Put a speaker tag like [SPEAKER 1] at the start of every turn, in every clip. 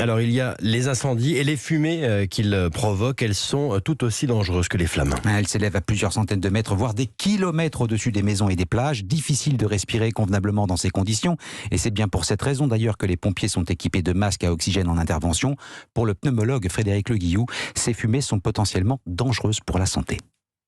[SPEAKER 1] Alors il y a les incendies et les fumées qu'ils provoquent, elles sont tout aussi dangereuses que les flammes.
[SPEAKER 2] Elles s'élèvent à plusieurs centaines de mètres, voire des kilomètres au-dessus des maisons et des plages. Difficile de respirer convenablement dans ces conditions. Et c'est bien pour cette raison d'ailleurs que les pompiers sont équipés de masques à oxygène en intervention. Pour le pneumologue Frédéric Le Guillou, ces fumées sont potentiellement dangereuses pour la santé.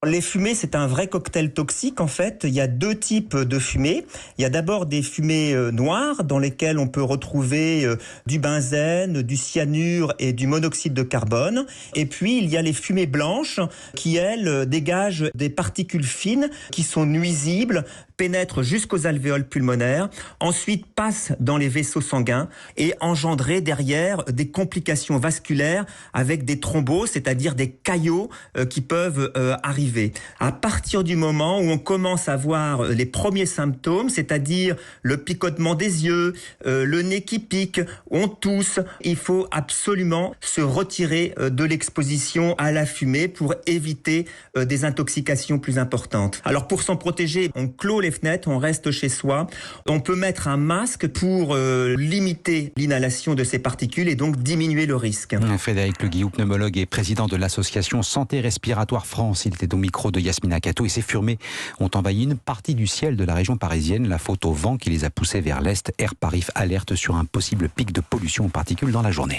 [SPEAKER 3] Les fumées, c'est un vrai cocktail toxique en fait. Il y a deux types de fumées. Il y a d'abord des fumées noires dans lesquelles on peut retrouver du benzène, du cyanure et du monoxyde de carbone. Et puis il y a les fumées blanches qui, elles, dégagent des particules fines qui sont nuisibles, pénètrent jusqu'aux alvéoles pulmonaires, ensuite passent dans les vaisseaux sanguins et engendrent derrière des complications vasculaires avec des thromboses, c'est-à-dire des caillots qui peuvent arriver. À partir du moment où on commence à voir les premiers symptômes, c'est-à-dire le picotement des yeux, le nez qui pique, on tousse, il faut absolument se retirer de l'exposition à la fumée pour éviter des intoxications plus importantes. Alors pour s'en protéger, on clôt les fenêtres, on reste chez soi. On peut mettre un masque pour limiter l'inhalation de ces particules et donc diminuer le risque.
[SPEAKER 2] Frédéric Le Guillou, pneumologue et président de l'association Santé Respiratoire France. Il était au micro de Yasmina Kato et ces fumées ont envahi une partie du ciel de la région parisienne. La faute au vent qui les a poussés vers l'est. Air Paris alerte sur un possible pic de pollution aux particules dans la journée.